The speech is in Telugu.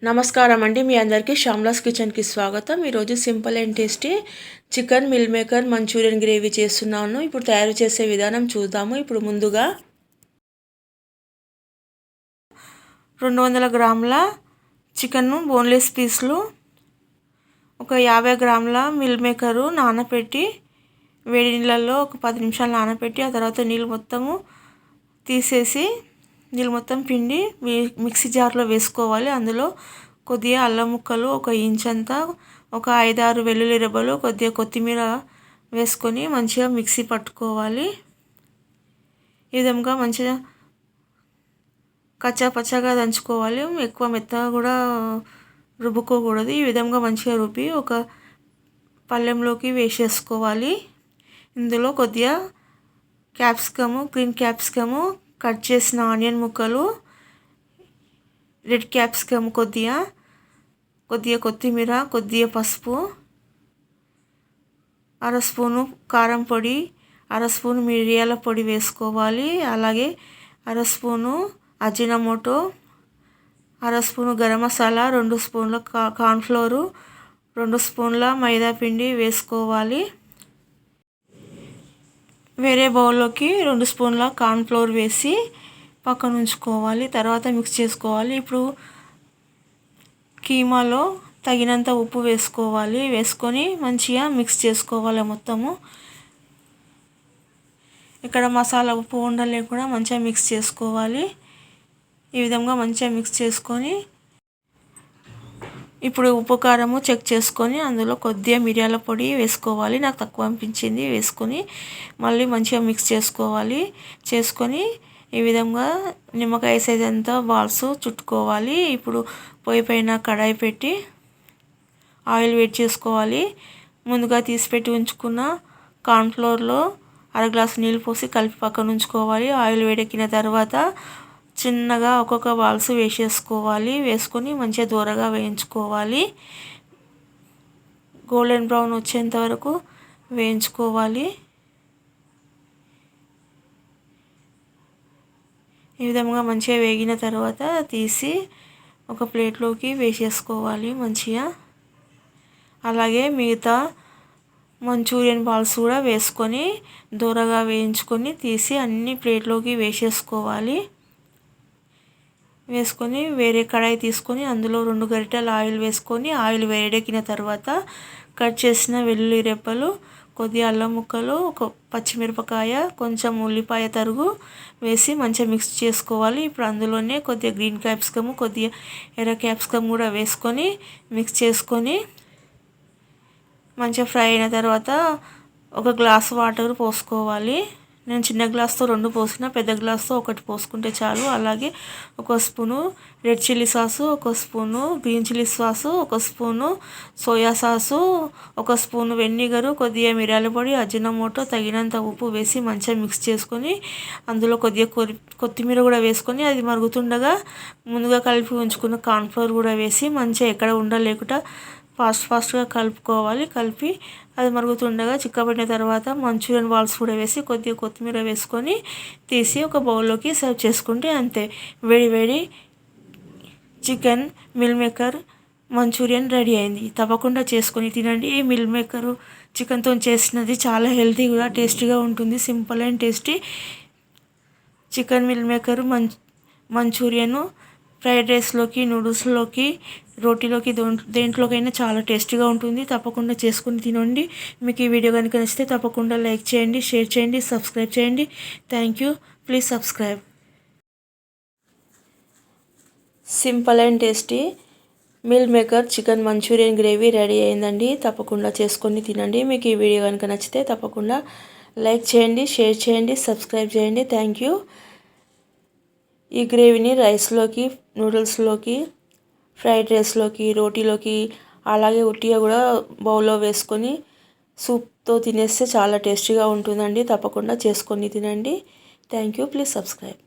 నమస్కారం అండి. మీ అందరికీ శ్యామ్లాస్ కిచెన్కి స్వాగతం. ఈరోజు simple and tasty chicken meal maker Manchurian gravy చేస్తున్నాను. ఇప్పుడు తయారు చేసే విధానం చూద్దాము. ఇప్పుడు ముందుగా 200 గ్రాముల చికెన్ బోన్లెస్ పీస్లు, ఒక 50 గ్రాముల మిల్ మేకరు నానబెట్టి వేడి నీళ్ళల్లో ఒక 10 నిమిషాలు నానబెట్టి ఆ తర్వాత నీళ్ళు మొత్తము తీసేసి నీళ్ళు మొత్తం పిండి మిక్సీ జార్లో వేసుకోవాలి. అందులో కొద్దిగా అల్లం ముక్కలు, ఒక ఇంచ్ అంతా, ఒక 5-6 వెల్లుల్లి రెబ్బలు, కొద్దిగా కొత్తిమీర వేసుకొని మంచిగా మిక్సీ పట్టుకోవాలి. ఈ విధంగా మంచిగా కచ్చా పచ్చగా దంచుకోవాలి. ఎక్కువ మెత్తగా కూడా రుబ్బుకోకూడదు. ఈ విధంగా మంచిగా రుబ్బి ఒక పళ్ళెంలోకి వేసేసుకోవాలి. ఇందులో కొద్దిగా క్యాప్సికము, గ్రీన్ క్యాప్సికము, కట్ చేసిన ఆనియన్ ముక్కలు, రెడ్ క్యాప్సికమ్ కొద్దిగా కొత్తిమీర, కొద్దిగా పసుపు, అర స్పూను కారం పొడి, అర స్పూను మిరియాల పొడి వేసుకోవాలి. అలాగే అర స్పూను అజినమోటో, అర స్పూను గరం మసాలా, 2 స్పూన్ల కార్న్ఫ్లోరు, 2 స్పూన్ల మైదా పిండి వేసుకోవాలి. వేరే బౌల్లోకి 2 స్పూన్ల కార్న్ఫ్లోర్ వేసి పక్కన ఉంచుకోవాలి. తర్వాత మిక్స్ చేసుకోవాలి. ఇప్పుడు కీమాలో తగినంత ఉప్పు వేసుకోవాలి. వేసుకొని మంచిగా మిక్స్ చేసుకోవాలి మొత్తము. ఇక్కడ మసాలా ఉప్పు ఉండలేకుండా మంచిగా మిక్స్ చేసుకోవాలి. ఈ విధంగా మంచిగా మిక్స్ చేసుకొని ఇప్పుడు ఉప్పు కారము చెక్ చేసుకొని అందులో కొద్దిగా మిరియాల పొడి వేసుకోవాలి. నాకు తక్కువ అనిపించింది, వేసుకొని మళ్ళీ మంచిగా మిక్స్ చేసుకొని ఈ విధంగా నిమ్మకాయ సైజ్ అంతా బాల్స్ చుట్టుకోవాలి. ఇప్పుడు పొయ్యి పైన కడాయి పెట్టి ఆయిల్ వేడి చేసుకోవాలి. ముందుగా తీసిపెట్టి ఉంచుకున్న కార్న్ఫ్లోర్లో అర గ్లాసు నీళ్ళు పోసి కలిపి పక్కన ఉంచుకోవాలి. ఆయిల్ వేడెక్కిన తర్వాత చిన్నగా ఒక్కొక్క బాల్స్ వేసేసుకోవాలి. వేసుకొని మంచిగా దూరగా వేయించుకోవాలి. గోల్డెన్ బ్రౌన్ వచ్చేంత వరకు వేయించుకోవాలి. ఈ విధంగా మంచిగా వేగిన తర్వాత తీసి ఒక ప్లేట్లోకి వేసేసుకోవాలి మంచిగా. అలాగే మిగతా మంచూరియన్ బాల్స్ కూడా వేసుకొని దూరగా వేయించుకొని తీసి అన్ని ప్లేట్లోకి వేసేసుకోవాలి. వేసుకొని వేరే కడాయి తీసుకొని అందులో 2 గరిటెలు ఆయిల్ వేసుకొని ఆయిల్ వేడెక్కిన తర్వాత కట్ చేసిన వెల్లుల్లి రెబ్బలు, కొద్దిగా అల్లం ముక్కలు, ఒక పచ్చిమిరపకాయ, కొంచెం ఉల్లిపాయ తరుగు వేసి మంచిగా మిక్స్ చేసుకోవాలి. ఇప్పుడు అందులోనే కొద్దిగా గ్రీన్ క్యాప్సికమ్, కొద్దిగా ఎర్ర క్యాప్సికమ్ కూడా వేసుకొని మిక్స్ చేసుకొని మంచిగా ఫ్రై అయిన తర్వాత ఒక గ్లాస్ వాటర్ పోసుకోవాలి. నేను చిన్న గ్లాస్తో 2 పోసిన, పెద్ద గ్లాస్తో 1 పోసుకుంటే చాలు. అలాగే 1 spoon red chilli sauce, 1 spoon green chilli sauce, 1 spoon soya sauce, 1 spoon vinegar, కొద్దిగా మిరియాల పొడి, అజినమోటో, తగినంత ఉప్పు వేసి మంచిగా మిక్స్ చేసుకొని అందులో కొద్దిగా కొత్తిమీర కూడా వేసుకొని అది మరుగుతుండగా ముందుగా కలిపి ఉంచుకున్న కార్న్ఫ్లోర్ కూడా వేసి మంచిగా ఎక్కడ ఉండలేకుండా ఫాస్ట్గా కలుపుకోవాలి. కలిపి అది మరుగుతుండగా చిక్కబడిన తర్వాత మంచూరియన్ బాల్స్ కూడా వేసి కొద్దిగా కొత్తిమీర వేసుకొని తీసి ఒక బౌల్లోకి సర్వ్ చేసుకుంటే అంతే, వేడి chicken meal maker Manchurian ready అయింది. తప్పకుండా చేసుకొని తినండి. ఈ మిల్ మేకరు చికెన్తో చేసినది చాలా హెల్తీ కూడా, టేస్టీగా ఉంటుంది. Simple and tasty chicken meal maker Manchurian fried రైస్లోకి, నూడిల్స్లోకి, రోటీలోకి, దేంట్లోకైనా చాలా టేస్టీగా ఉంటుంది. తప్పకుండా చేసుకుని తినండి. మీకు ఈ వీడియో కనుక నచ్చితే తప్పకుండా లైక్ చేయండి, షేర్ చేయండి, సబ్స్క్రైబ్ చేయండి. Thank you. Please subscribe. Simple and tasty meal maker chicken Manchurian gravy ready అయిందండి. తప్పకుండా చేసుకొని తినండి. మీకు ఈ వీడియో కనుక నచ్చితే తప్పకుండా లైక్ చేయండి, షేర్ చేయండి, సబ్స్క్రైబ్ చేయండి. Thank you. ఈ గ్రేవీని రైస్లోకి, నూడిల్స్లోకి, ఫ్రైడ్ రైస్లోకి, రోటీలోకి, అలాగే ఉట్టిగా కూడా బౌల్లో వేసుకొని సూప్తో తినేస్తే చాలా టేస్టీగా ఉంటుందండి. తప్పకుండా చేసుకొని తినండి. Thank you. Please subscribe.